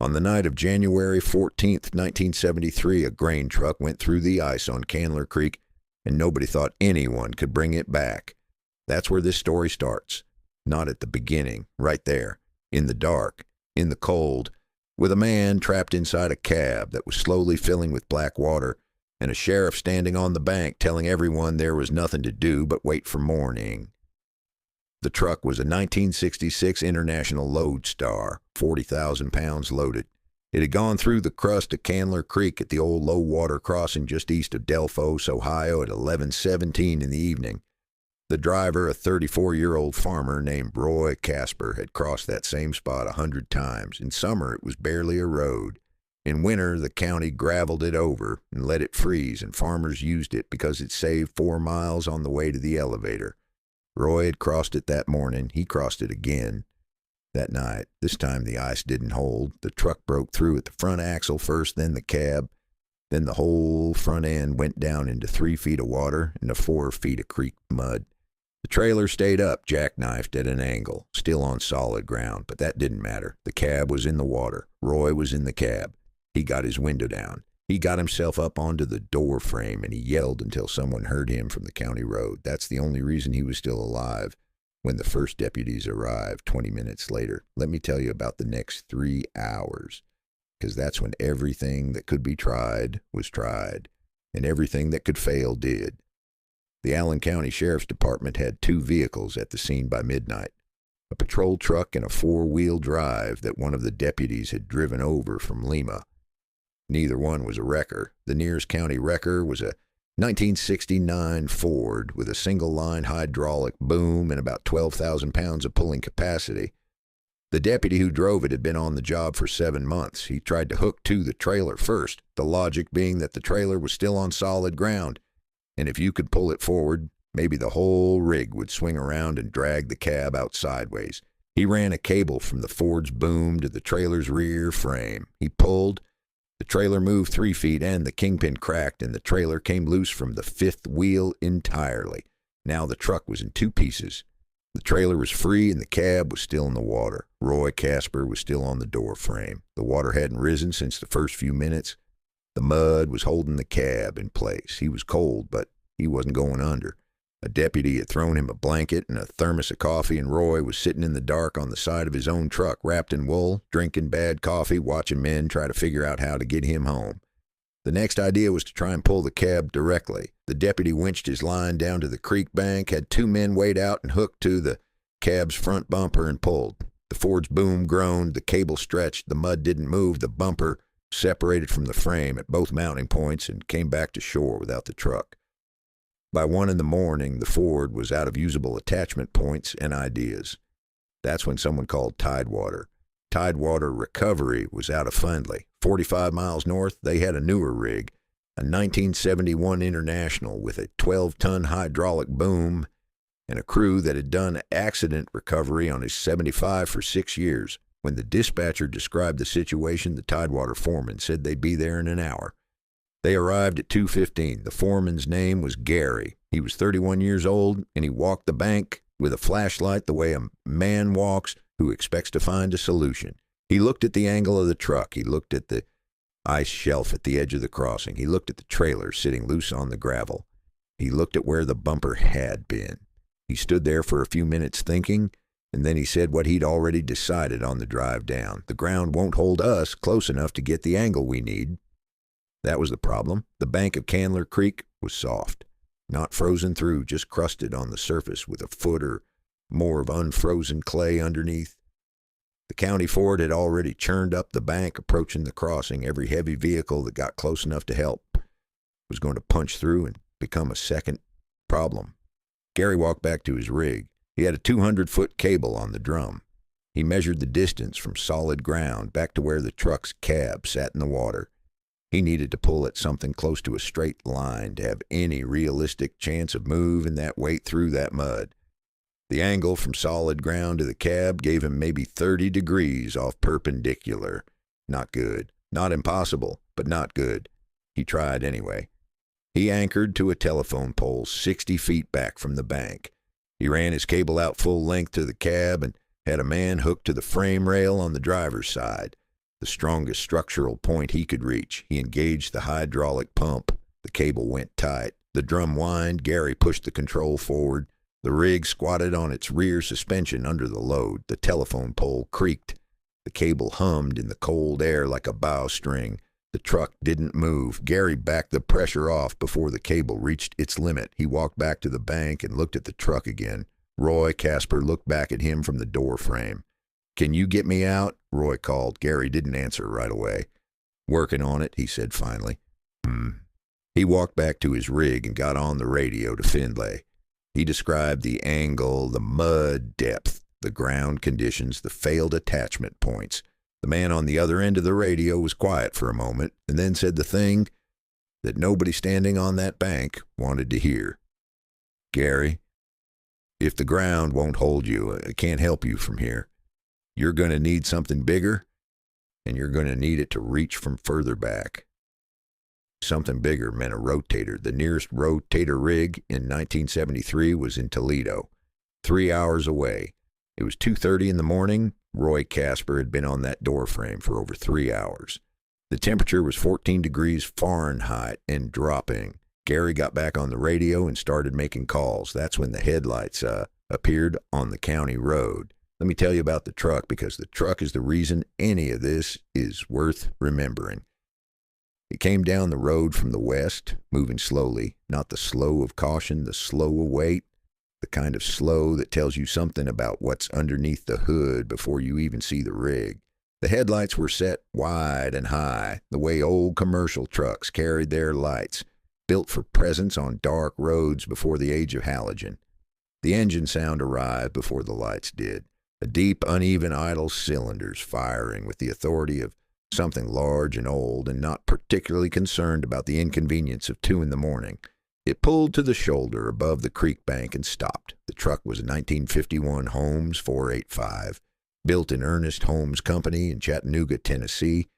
On the night of January 14th, 1973, a grain truck went through the ice on Canler Creek, and nobody thought anyone could bring it back. That's where this story starts. Not at the beginning, right there, in the dark, in the cold, with a man trapped inside a cab that was slowly filling with black water, and a sheriff standing on the bank telling everyone there was nothing to do but wait for morning. The truck was a 1966 International Lodestar, 40,000 pounds loaded. It had gone through the crust of Canler Creek at the old low-water crossing just east of Delphos, Ohio at 11:17 in the evening. The driver, a 34-year-old farmer named Roy Casper, had crossed that same spot 100 times. In summer, it was barely a road. In winter, the county graveled it over and let it freeze, and farmers used it because it saved 4 miles on the way to the elevator. Roy had crossed it that morning. He crossed it again that night. This time the ice didn't hold. The truck broke through at the front axle first, then the cab. Then the whole front end went down into 3 feet of water and 4 feet of creek mud. The trailer stayed up, jackknifed at an angle, still on solid ground, but that didn't matter. The cab was in the water. Roy was in the cab. He got his window down. He got himself up onto the door frame, and he yelled until someone heard him from the county road. That's the only reason he was still alive when the first deputies arrived 20 minutes later. Let me tell you about the next 3 hours, because that's when everything that could be tried was tried, and everything that could fail did. The Allen County Sheriff's Department had 2 vehicles at the scene by midnight, a patrol truck and a 4-wheel drive that one of the deputies had driven over from Lima. Neither one was a wrecker. The nearest county wrecker was a 1969 Ford with a single-line hydraulic boom and about 12,000 pounds of pulling capacity. The deputy who drove it had been on the job for 7 months. He tried to hook to the trailer first, the logic being that the trailer was still on solid ground, and if you could pull it forward, maybe the whole rig would swing around and drag the cab out sideways. He ran a cable from the Ford's boom to the trailer's rear frame. He pulled. The trailer moved 3 feet, and the kingpin cracked, and the trailer came loose from the 5th wheel entirely. Now the truck was in 2 pieces. The trailer was free, and the cab was still in the water. Roy Casper was still on the door frame. The water hadn't risen since the first few minutes. The mud was holding the cab in place. He was cold, but he wasn't going under. A deputy had thrown him a blanket and a thermos of coffee, and Roy was sitting in the dark on the side of his own truck, wrapped in wool, drinking bad coffee, watching men try to figure out how to get him home. The next idea was to try and pull the cab directly. The deputy winched his line down to the creek bank, had 2 men wade out and hooked to the cab's front bumper and pulled. The Ford's boom groaned, the cable stretched, the mud didn't move, the bumper separated from the frame at both mounting points and came back to shore without the truck. By 1 a.m, the Ford was out of usable attachment points and ideas. That's when someone called Tidewater. Tidewater Recovery was out of Findlay. 45 miles north, they had a newer rig, a 1971 International with a 12-ton hydraulic boom and a crew that had done accident recovery on his 75 for 6 years. When the dispatcher described the situation, the Tidewater foreman said they'd be there in an hour. They arrived at 2:15. The foreman's name was Gary. He was 31 years old, and he walked the bank with a flashlight the way a man walks who expects to find a solution. He looked at the angle of the truck. He looked at the ice shelf at the edge of the crossing. He looked at the trailer sitting loose on the gravel. He looked at where the bumper had been. He stood there for a few minutes thinking, and then he said what he'd already decided on the drive down. The ground won't hold us close enough to get the angle we need. That was the problem. The bank of Canler Creek was soft, not frozen through, just crusted on the surface with a foot or more of unfrozen clay underneath. The county Ford had already churned up the bank approaching the crossing. Every heavy vehicle that got close enough to help was going to punch through and become a second problem. Gary walked back to his rig. He had a 200-foot cable on the drum. He measured the distance from solid ground back to where the truck's cab sat in the water. He needed to pull at something close to a straight line to have any realistic chance of moving that weight through that mud. The angle from solid ground to the cab gave him maybe 30 degrees off perpendicular. Not good. Not impossible, but not good. He tried anyway. He anchored to a telephone pole 60 feet back from the bank. He ran his cable out full length to the cab and had a man hooked to the frame rail on the driver's side. the strongest structural point he could reach. He engaged the hydraulic pump. The cable went tight. The drum whined. Gary pushed the control forward. The rig squatted on its rear suspension under the load. The telephone pole creaked. The cable hummed in the cold air like a bowstring. The truck didn't move. Gary backed the pressure off before the cable reached its limit. He walked back to the bank and looked at the truck again. Roy Casper looked back at him from the door frame. "Can you get me out?" Roy called. Gary didn't answer right away. "Working on it," he said finally. He walked back to his rig and got on the radio to Findlay. He described the angle, the mud depth, the ground conditions, the failed attachment points. The man on the other end of the radio was quiet for a moment and then said the thing that nobody standing on that bank wanted to hear. "Gary, if the ground won't hold you, I can't help you from here. You're going to need something bigger, and you're going to need it to reach from further back." Something bigger meant a rotator. The nearest rotator rig in 1973 was in Toledo, 3 hours away. It was 2:30 in the morning. Roy Casper had been on that door frame for over 3 hours. The temperature was 14 degrees Fahrenheit and dropping. Gary got back on the radio and started making calls. That's when the headlights appeared on the county road. Let me tell you about the truck, because the truck is the reason any of this is worth remembering. It came down the road from the west, moving slowly, not the slow of caution, the slow of weight, the kind of slow that tells you something about what's underneath the hood before you even see the rig. The headlights were set wide and high, the way old commercial trucks carried their lights, built for presence on dark roads before the age of halogen. The engine sound arrived before the lights did, a deep, uneven, idle cylinders firing with the authority of something large and old and not particularly concerned about the inconvenience of 2 in the morning. It pulled to the shoulder above the creek bank and stopped. The truck was a 1951 Holmes 485, built in Ernest Holmes Company in Chattanooga, Tennessee,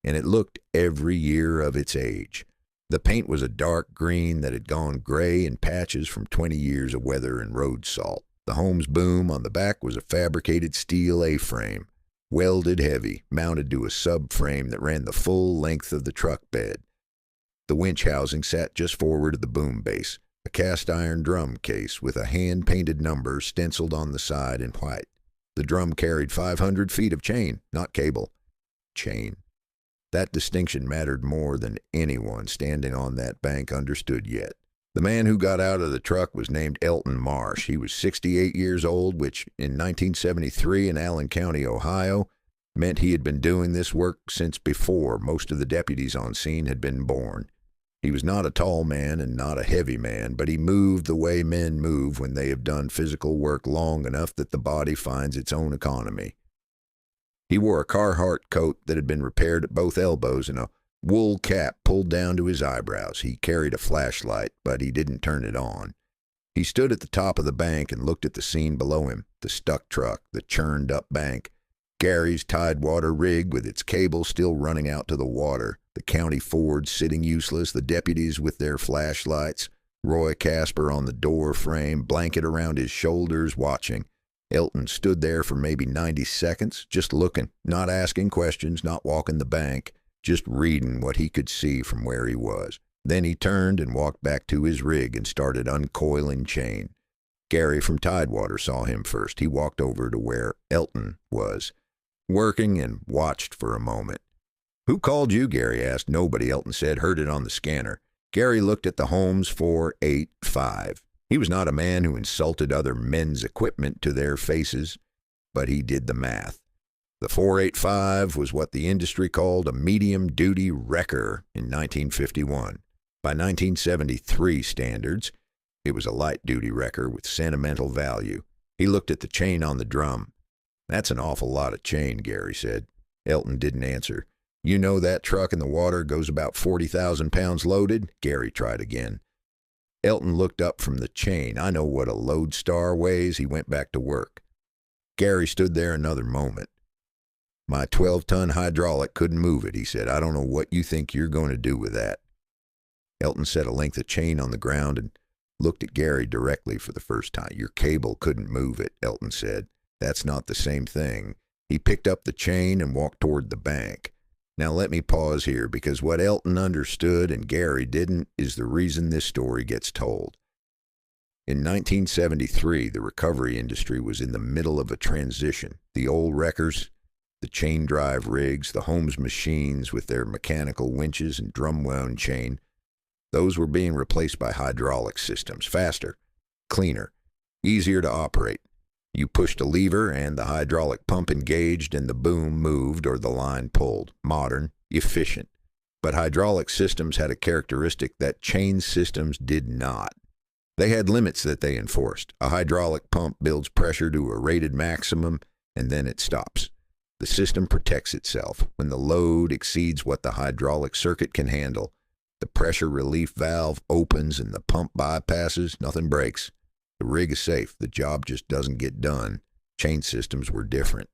and it looked every year of its age. The paint was a dark green that had gone gray in patches from 20 years of weather and road salt. The Holmes boom on the back was a fabricated steel A-frame, welded heavy, mounted to a subframe that ran the full length of the truck bed. The winch housing sat just forward of the boom base, a cast-iron drum case with a hand-painted number stenciled on the side in white. The drum carried 500 feet of chain, not cable. Chain. That distinction mattered more than anyone standing on that bank understood yet. The man who got out of the truck was named Elton Marsh. He was 68 years old, which in 1973 in Allen County, Ohio, meant he had been doing this work since before most of the deputies on scene had been born. He was not a tall man and not a heavy man, but he moved the way men move when they have done physical work long enough that the body finds its own economy. He wore a Carhartt coat that had been repaired at both elbows and a wool cap pulled down to his eyebrows. He carried a flashlight, but he didn't turn it on. He stood at the top of the bank and looked at the scene below him, the stuck truck, the churned-up bank, Gary's Tidewater rig with its cable still running out to the water, the county Ford sitting useless, the deputies with their flashlights, Roy Casper on the door frame, blanket around his shoulders, watching. Elton stood there for maybe 90 seconds, just looking, not asking questions, not walking the bank, just reading what he could see from where he was. Then he turned and walked back to his rig and started uncoiling chain. Gary from Tidewater saw him first. He walked over to where Elton was, working, and watched for a moment. "Who called you?" Gary asked. "Nobody," Elton said. "Heard it on the scanner." Gary looked at the Holmes 485. He was not a man who insulted other men's equipment to their faces, but he did the math. The 485 was what the industry called a medium-duty wrecker in 1951. By 1973 standards, it was a light-duty wrecker with sentimental value. He looked at the chain on the drum. "That's an awful lot of chain," Gary said. Elton didn't answer. "You know that truck in the water goes about 40,000 pounds loaded?" Gary tried again. Elton looked up from the chain. "I know what a lodestar weighs." He went back to work. Gary stood there another moment. "My 12-ton hydraulic couldn't move it," he said. "I don't know what you think you're going to do with that." Elton set a length of chain on the ground and looked at Gary directly for the first time. "Your cable couldn't move it," Elton said. "That's not the same thing." He picked up the chain and walked toward the bank. Now let me pause here, because what Elton understood and Gary didn't is the reason this story gets told. In 1973, the recovery industry was in the middle of a transition. The old wreckers, the chain drive rigs, the Holmes machines with their mechanical winches and drum-wound chain, those were being replaced by hydraulic systems, faster, cleaner, easier to operate. You pushed a lever and the hydraulic pump engaged and the boom moved or the line pulled. Modern, efficient. But hydraulic systems had a characteristic that chain systems did not. They had limits that they enforced. A hydraulic pump builds pressure to a rated maximum and then it stops. The system protects itself. When the load exceeds what the hydraulic circuit can handle, the pressure relief valve opens and the pump bypasses, nothing breaks. The rig is safe. The job just doesn't get done. Chain systems were different.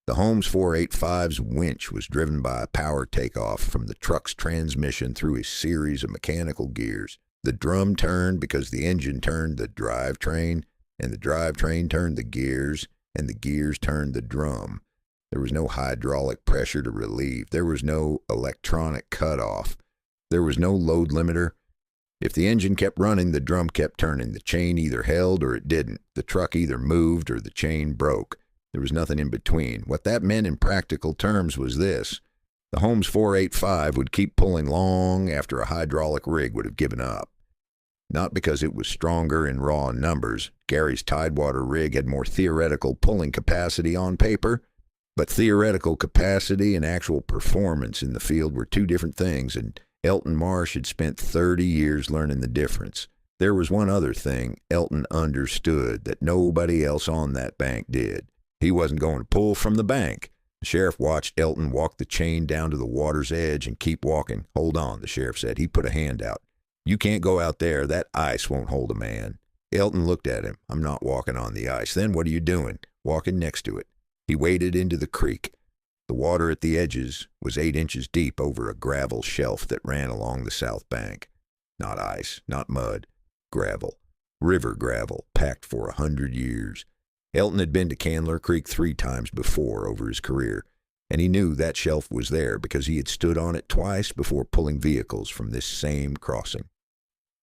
The Holmes 485's winch was driven by a power takeoff from the truck's transmission through a series of mechanical gears. The drum turned because the engine turned the drivetrain, and the drivetrain turned the gears, and the gears turned the drum. There was no hydraulic pressure to relieve. There was no electronic cutoff. There was no load limiter. If the engine kept running, the drum kept turning. The chain either held or it didn't. The truck either moved or the chain broke. There was nothing in between. What that meant in practical terms was this. The Holmes 485 would keep pulling long after a hydraulic rig would have given up. Not because it was stronger in raw numbers. Gary's Tidewater rig had more theoretical pulling capacity on paper, but theoretical capacity and actual performance in the field were two different things, and Elton Marsh had spent 30 years learning the difference. There was one other thing Elton understood that nobody else on that bank did. He wasn't going to pull from the bank. The sheriff watched Elton walk the chain down to the water's edge and keep walking. "Hold on," the sheriff said. He put a hand out. "You can't go out there. That ice won't hold a man." Elton looked at him. "I'm not walking on the ice." "Then what are you doing?" "Walking next to it." He waded into the creek. The water at the edges was 8 inches deep over a gravel shelf that ran along the south bank. Not ice, not mud, gravel. River gravel, packed for 100 years. Elton had been to Canler Creek 3 times before over his career, and he knew that shelf was there because he had stood on it twice before pulling vehicles from this same crossing.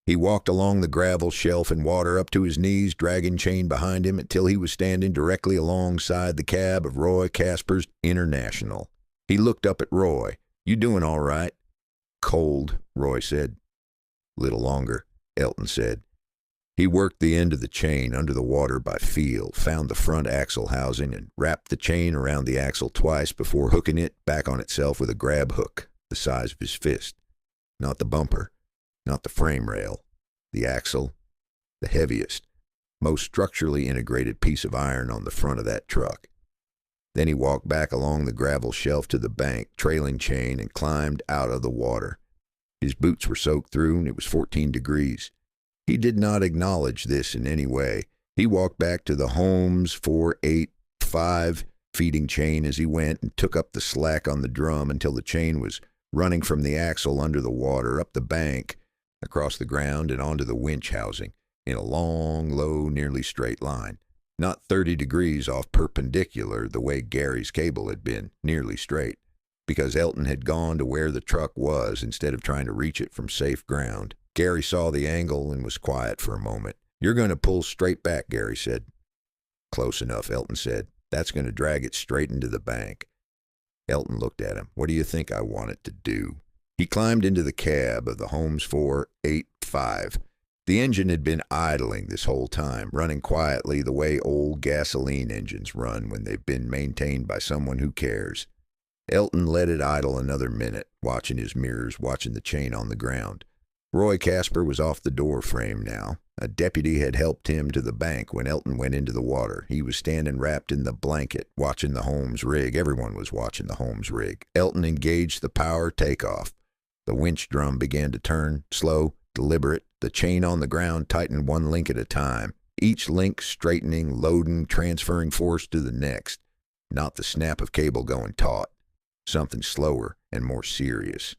He walked along the gravel shelf in water up to his knees, dragging chain behind him until he was standing directly alongside the cab of Roy Casper's International. He looked up at Roy. "You doing all right?" "Cold," Roy said. "Little longer," Elton said. He worked the end of the chain under the water by feel, found the front axle housing, and wrapped the chain around the axle twice before hooking it back on itself with a grab hook the size of his fist. Not the bumper. Not the frame rail, the axle, the heaviest, most structurally integrated piece of iron on the front of that truck. Then he walked back along the gravel shelf to the bank, trailing chain, and climbed out of the water. His boots were soaked through, and it was 14 degrees. He did not acknowledge this in any way. He walked back to the Holmes 485 feeding chain as he went and took up the slack on the drum until the chain was running from the axle under the water, up the bank, across the ground and onto the winch housing, in a long, low, nearly straight line. Not 30 degrees off perpendicular the way Gary's cable had been, nearly straight, because Elton had gone to where the truck was instead of trying to reach it from safe ground. Gary saw the angle and was quiet for a moment. "You're going to pull straight back," Gary said. "Close enough," Elton said. "That's going to drag it straight into the bank." Elton looked at him. "What do you think I want it to do?" He climbed into the cab of the Holmes 485. The engine had been idling this whole time, running quietly the way old gasoline engines run when they've been maintained by someone who cares. Elton let it idle another minute, watching his mirrors, watching the chain on the ground. Roy Casper was off the door frame now. A deputy had helped him to the bank when Elton went into the water. He was standing wrapped in the blanket, watching the Holmes rig. Everyone was watching the Holmes rig. Elton engaged the power takeoff. The winch drum began to turn, slow, deliberate. The chain on the ground tightened one link at a time, each link straightening, loading, transferring force to the next. Not the snap of cable going taut. Something slower and more serious.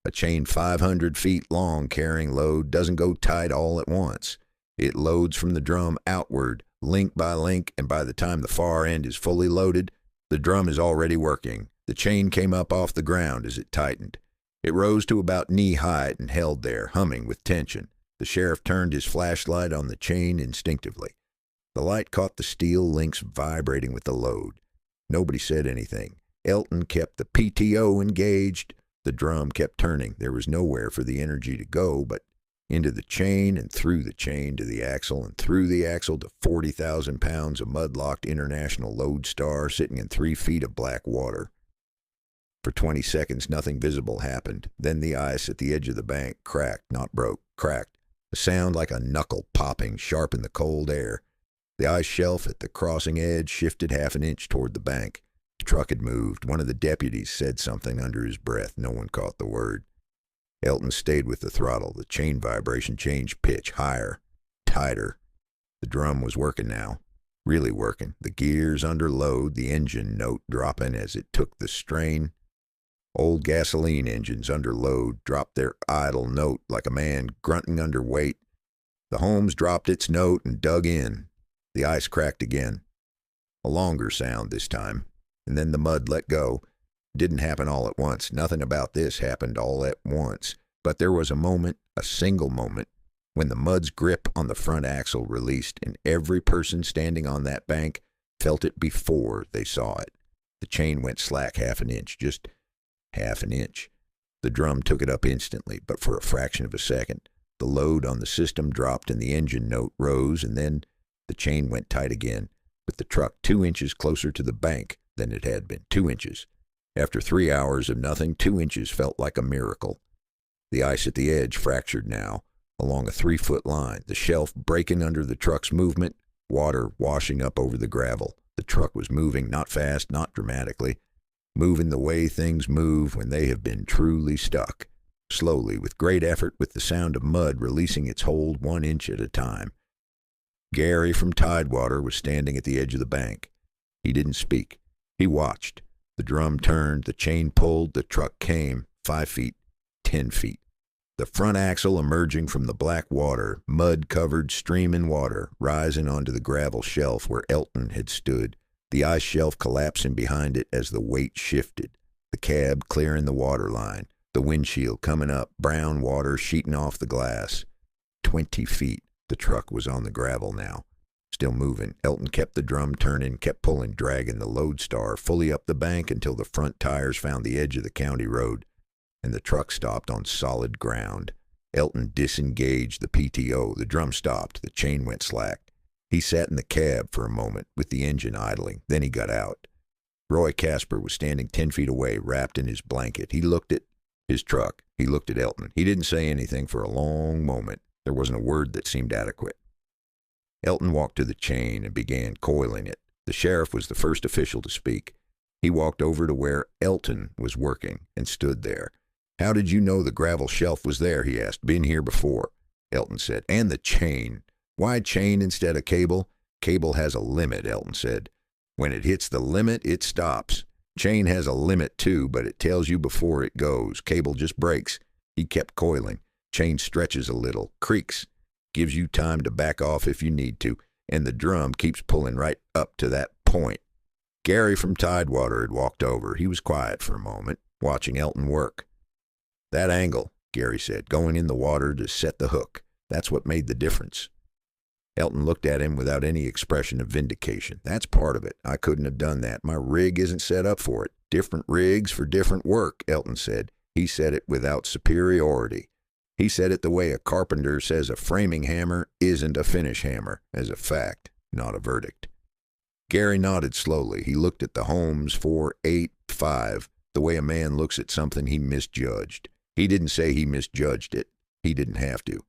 A chain 500 feet long carrying load doesn't go tight all at once. It loads from the drum outward, link by link, and by the time the far end is fully loaded, The drum is already working. The chain came up off the ground as it tightened. It rose to about knee height and held there, humming with tension. The sheriff turned his flashlight on the chain instinctively. The light caught the steel links vibrating with the load. Nobody said anything. Elton kept the PTO engaged. The drum kept turning. There was nowhere for the energy to go but into the chain and through the chain to the axle and through the axle to 40,000 pounds of mud-locked International Lodestar sitting in 3 feet of black water. For 20 seconds, nothing visible happened. Then the ice at the edge of the bank cracked, not broke, cracked. A sound like a knuckle popping sharp in the cold air. The ice shelf at the crossing edge shifted half an inch toward the bank. The truck had moved. One of the deputies said something under his breath. No one caught the word. Elton stayed with the throttle. The chain vibration changed pitch, higher, tighter. The drum was working now, really working. The gears under load, the engine note dropping as it took the strain. Old gasoline engines under load dropped their idle note like a man grunting under weight. The Holmes dropped its note and dug in. The ice cracked again. A longer sound this time, and then the mud let go. It didn't happen all at once. Nothing about this happened all at once. But there was a moment, a single moment, when the mud's grip on the front axle released, and every person standing on that bank felt it before they saw it. The chain went slack half an inch, just half an inch. The drum took it up instantly, but for a fraction of a second. The load on the system dropped and the engine note rose, and then the chain went tight again, with the truck 2 inches closer to the bank than it had been. 2 inches. After 3 hours of nothing, 2 inches felt like a miracle. The ice at the edge fractured now, along a 3-foot line, the shelf breaking under the truck's movement, water washing up over the gravel. The truck was moving, not fast, not dramatically, moving the way things move when they have been truly stuck. Slowly, with great effort, with the sound of mud releasing its hold 1 inch at a time. Gary from Tidewater was standing at the edge of the bank. He didn't speak. He watched. The drum turned, the chain pulled, the truck came, 5 feet, 10 feet. The front axle emerging from the black water, mud-covered streaming water, rising onto the gravel shelf where Elton had stood. The ice shelf collapsing behind it as the weight shifted. The cab clearing the water line. The windshield coming up, brown water sheeting off the glass. 20 feet. The truck was on the gravel now. Still moving. Elton kept the drum turning, kept pulling, dragging the Lodestar fully up the bank until the front tires found the edge of the county road, and the truck stopped on solid ground. Elton disengaged the PTO. The drum stopped. The chain went slack. He sat in the cab for a moment, with the engine idling. Then he got out. Roy Casper was standing 10 feet away, wrapped in his blanket. He looked at his truck. He looked at Elton. He didn't say anything for a long moment. There wasn't a word that seemed adequate. Elton walked to the chain and began coiling it. The sheriff was the first official to speak. He walked over to where Elton was working and stood there. "How did you know the gravel shelf was there?" he asked. "Been here before," Elton said. "And the chain. Why chain instead of cable?" "Cable has a limit," Elton said. "When it hits the limit, it stops. Chain has a limit too, but it tells you before it goes. Cable just breaks." He kept coiling. Chain stretches a little, creaks, gives you time to back off if you need to, and the drum keeps pulling right up to that point. Gary from Tidewater had walked over. He was quiet for a moment, watching Elton work. "That angle," Gary said, "going in the water to set the hook. That's what made the difference." Elton looked at him without any expression of vindication. "That's part of it. I couldn't have done that. My rig isn't set up for it. Different rigs for different work," Elton said. He said it without superiority. He said it the way a carpenter says a framing hammer isn't a finish hammer, as a fact, not a verdict. Gary nodded slowly. He looked at the Holmes 485 the way a man looks at something he misjudged. He didn't say he misjudged it. He didn't have to.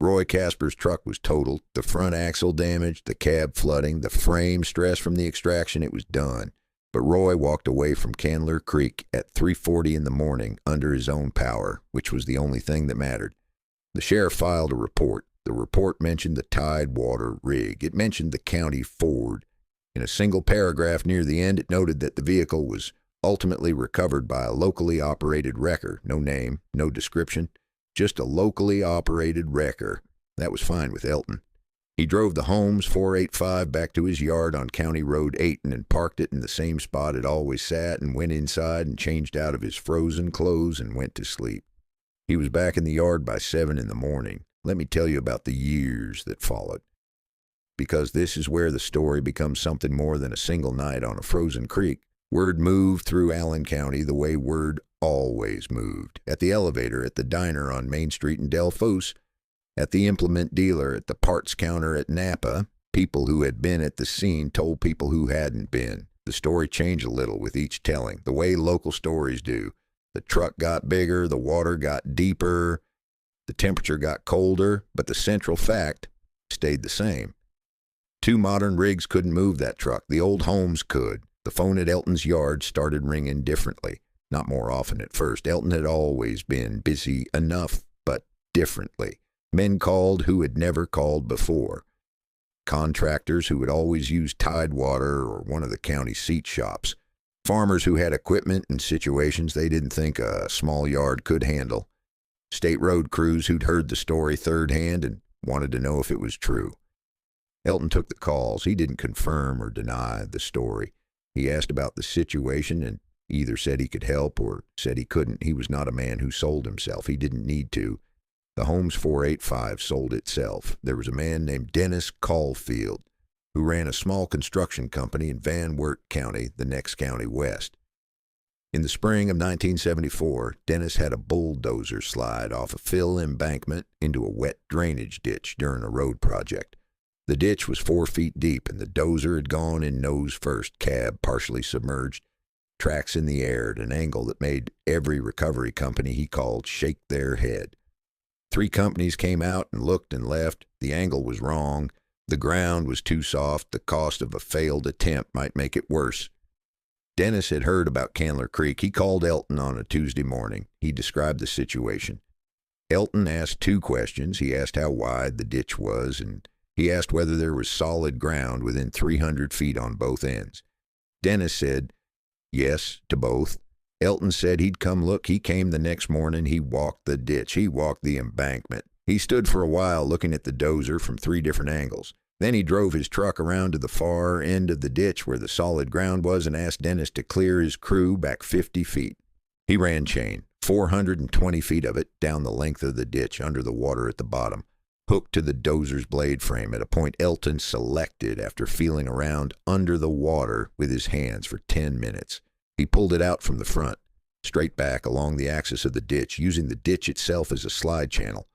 Roy Casper's truck was totaled, the front axle damaged, the cab flooding, the frame stressed from the extraction. It was done. But Roy walked away from Canler Creek at 3:40 in the morning under his own power, which was the only thing that mattered. The sheriff filed a report. The report mentioned the Tidewater rig. It mentioned the county Ford. In a single paragraph near the end, it noted that the vehicle was ultimately recovered by a locally operated wrecker. No name, no description, just a locally operated wrecker. That was fine with Elton. He drove the Holmes 485 back to his yard on County Road 8 and parked it in the same spot it always sat and went inside and changed out of his frozen clothes and went to sleep. He was back in the yard by 7 in the morning. Let me tell you about the years that followed. Because this is where the story becomes something more than a single night on a frozen creek. Word moved through Allen County the way word always moved. At the elevator, at the diner on Main Street in Delphos, at the implement dealer, at the parts counter at Napa, people who had been at the scene told people who hadn't been. The story changed a little with each telling, the way local stories do. The truck got bigger, the water got deeper, the temperature got colder, but the central fact stayed the same. 2 modern rigs couldn't move that truck. The old Holmes could. The phone at Elton's yard started ringing differently. Not more often at first. Elton had always been busy enough, but differently. Men called who had never called before. Contractors who had always used Tidewater or one of the county seat shops. Farmers who had equipment and situations they didn't think a small yard could handle. State road crews who'd heard the story third hand and wanted to know if it was true. Elton took the calls. He didn't confirm or deny the story. He asked about the situation and either said he could help or said he couldn't. He was not a man who sold himself. He didn't need to. The Holmes 485 sold itself. There was a man named Dennis Caulfield who ran a small construction company in Van Wert County, the next county west. In the spring of 1974, Dennis had a bulldozer slide off a fill embankment into a wet drainage ditch during a road project. The ditch was 4 feet deep, and the dozer had gone in nose first, cab partially submerged, tracks in the air at an angle that made every recovery company he called shake their head. 3 companies came out and looked and left. The angle was wrong. The ground was too soft. The cost of a failed attempt might make it worse. Dennis had heard about Canler Creek. He called Elton on a Tuesday morning. He described the situation. Elton asked 2 questions. He asked how wide the ditch was, and he asked whether there was solid ground within 300 feet on both ends. Dennis said yes to both. Elton said he'd come look. He came the next morning. He walked the ditch. He walked the embankment. He stood for a while looking at the dozer from 3 different angles. Then he drove his truck around to the far end of the ditch where the solid ground was and asked Dennis to clear his crew back 50 feet. He ran chain, 420 feet of it, down the length of the ditch under the water at the bottom, hooked to the dozer's blade frame at a point Elton selected after feeling around under the water with his hands for 10 minutes. He pulled it out from the front, straight back along the axis of the ditch, using the ditch itself as a slide channel.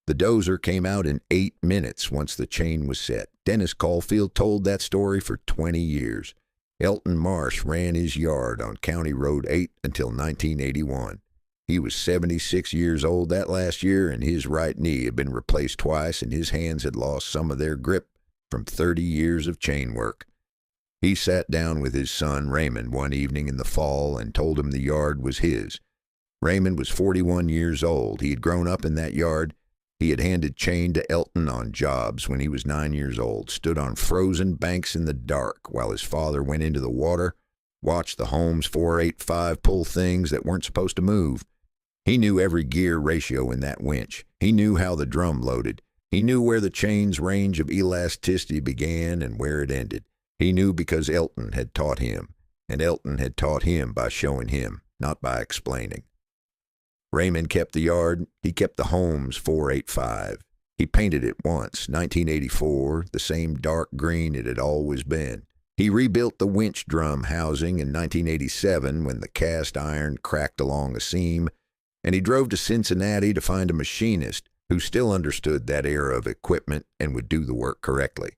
The dozer came out in 8 minutes once the chain was set. Dennis Caulfield told that story for 20 years. Elton Marsh ran his yard on County Road 8 until 1981. He was 76 years old that last year, and his right knee had been replaced twice, and his hands had lost some of their grip from 30 years of chain work. He sat down with his son, Raymond, one evening in the fall and told him the yard was his. Raymond was 41 years old. He had grown up in that yard. He had handed chain to Elton on jobs when he was 9 years old, stood on frozen banks in the dark while his father went into the water, watched the Holmes 485 pull things that weren't supposed to move. He knew every gear ratio in that winch. He knew how the drum loaded. He knew where the chain's range of elasticity began and where it ended. He knew because Elton had taught him, and Elton had taught him by showing him, not by explaining. Raymond kept the yard. He kept the Holmes 485. He painted it once, 1984, the same dark green it had always been. He rebuilt the winch drum housing in 1987 when the cast iron cracked along a seam, and he drove to Cincinnati to find a machinist who still understood that era of equipment and would do the work correctly.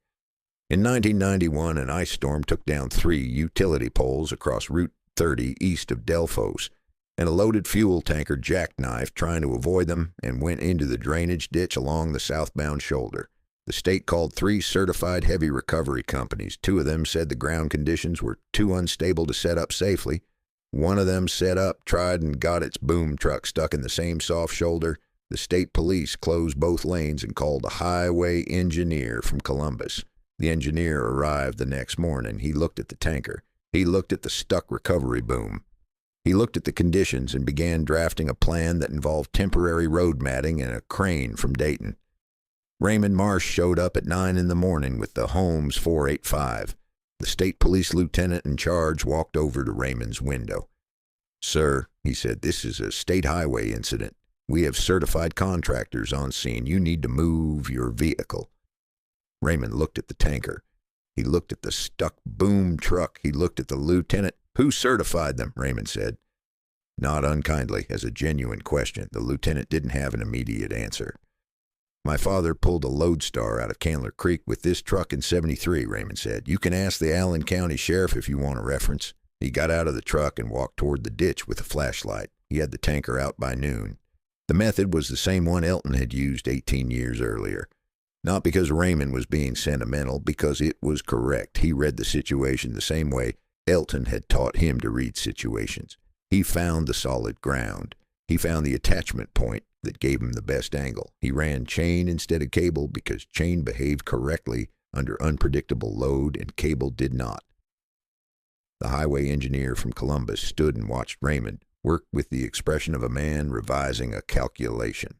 In 1991, an ice storm took down 3 utility poles across Route 30 east of Delphos, and a loaded fuel tanker jackknifed trying to avoid them and went into the drainage ditch along the southbound shoulder. The state called 3 certified heavy recovery companies. 2 of them said the ground conditions were too unstable to set up safely. One of them set up, tried, and got its boom truck stuck in the same soft shoulder. The state police closed both lanes and called a highway engineer from Columbus. The engineer arrived the next morning. He looked at the tanker. He looked at the stuck recovery boom. He looked at the conditions and began drafting a plan that involved temporary road matting and a crane from Dayton. Raymond Marsh showed up at 9 in the morning with the Holmes 485. The state police lieutenant in charge walked over to Raymond's window. "Sir," he said, "this is a state highway incident. We have certified contractors on scene. You need to move your vehicle." Raymond looked at the tanker. He looked at the stuck boom truck. He looked at the lieutenant. "Who certified them?" Raymond said. Not unkindly, as a genuine question. The lieutenant didn't have an immediate answer. "My father pulled a lodestar out of Canler Creek with this truck in '73, Raymond said. "You can ask the Allen County Sheriff if you want a reference." He got out of the truck and walked toward the ditch with a flashlight. He had the tanker out by noon. The method was the same one Elton had used 18 years earlier. Not because Raymond was being sentimental, because it was correct. He read the situation the same way Elton had taught him to read situations. He found the solid ground. He found the attachment point that gave him the best angle. He ran chain instead of cable because chain behaved correctly under unpredictable load and cable did not. The highway engineer from Columbus stood and watched Raymond work with the expression of a man revising a calculation.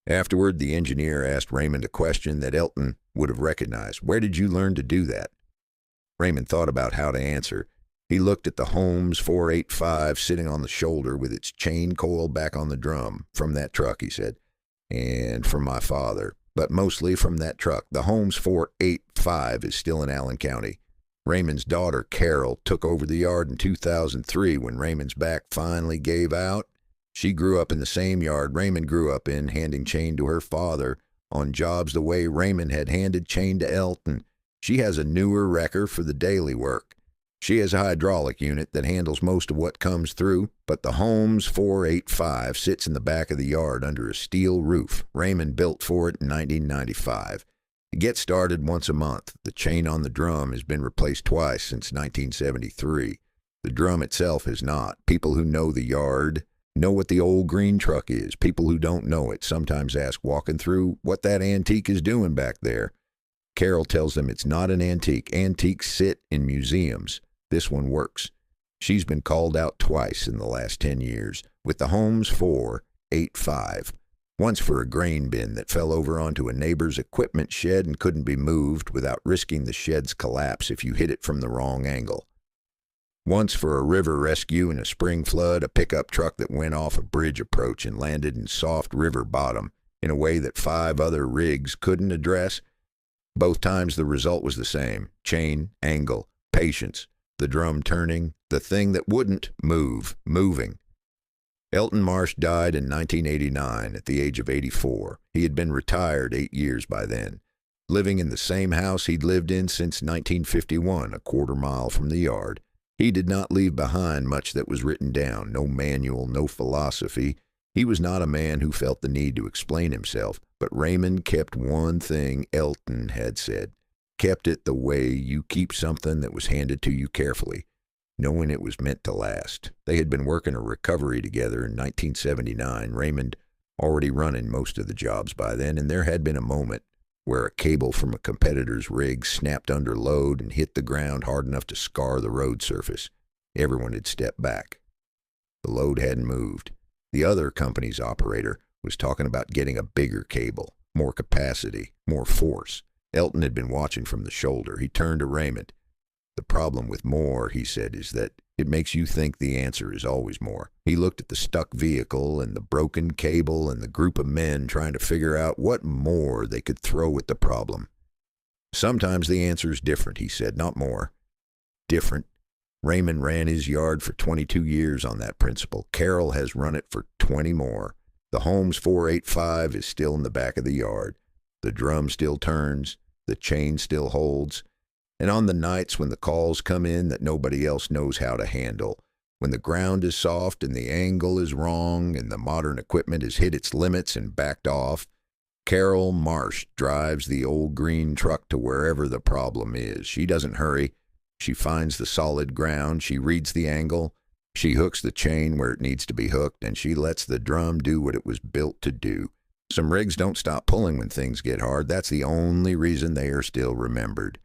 Afterward, the engineer asked Raymond a question that Elton would have recognized. "Where did you learn to do that?" Raymond thought about how to answer. He looked at the Holmes 485 sitting on the shoulder with its chain coil back on the drum. "From that truck," he said, "and from my father, but mostly from that truck. The Holmes 485 is still in Allen County. Raymond's daughter, Carol, took over the yard in 2003 when Raymond's back finally gave out. She grew up in the same yard Raymond grew up in, handing chain to her father on jobs the way Raymond had handed chain to Elton. She has a newer wrecker for the daily work. She has a hydraulic unit that handles most of what comes through, but the Holmes 485 sits in the back of the yard under a steel roof. Raymond built for it in 1995. It gets started once a month. The chain on the drum has been replaced twice since 1973. The drum itself has not. People who know the yard know what the old green truck is. People who don't know it sometimes ask walking through what that antique is doing back there. Carol tells them it's not an antique. Antiques sit in museums. This one works. She's been called out twice in the last 10 years with the Holmes 485. Once for a grain bin that fell over onto a neighbor's equipment shed and couldn't be moved without risking the shed's collapse if you hit it from the wrong angle. Once for a river rescue in a spring flood, a pickup truck that went off a bridge approach and landed in soft river bottom in a way that 5 other rigs couldn't address. Both times the result was the same: chain, angle, patience, the drum turning, the thing that wouldn't move, moving. Elton Marsh died in 1989 at the age of 84. He had been retired 8 years by then, living in the same house he'd lived in since 1951, a quarter mile from the yard. He did not leave behind much that was written down, no manual, no philosophy. He was not a man who felt the need to explain himself, but Raymond kept one thing Elton had said, kept it the way you keep something that was handed to you carefully, knowing it was meant to last. They had been working a recovery together in 1979, Raymond already running most of the jobs by then, and there had been a moment where a cable from a competitor's rig snapped under load and hit the ground hard enough to scar the road surface. Everyone had stepped back. The load hadn't moved. The other company's operator was talking about getting a bigger cable, more capacity, more force. Elton had been watching from the shoulder. He turned to Raymond. "The problem with more," he said, "is that it makes you think the answer is always more." He looked at the stuck vehicle and the broken cable and the group of men trying to figure out what more they could throw at the problem. "Sometimes the answer is different," he said, "not more. Different. Raymond ran his yard for 22 years on that principle. Carol has run it for 20 more. The Holmes 485 is still in the back of the yard. The drum still turns. The chain still holds. And on the nights when the calls come in that nobody else knows how to handle, when the ground is soft and the angle is wrong and the modern equipment has hit its limits and backed off, Carol Marsh drives the old green truck to wherever the problem is. She doesn't hurry. She finds the solid ground. She reads the angle. She hooks the chain where it needs to be hooked, and she lets the drum do what it was built to do. Some rigs don't stop pulling when things get hard. That's the only reason they are still remembered.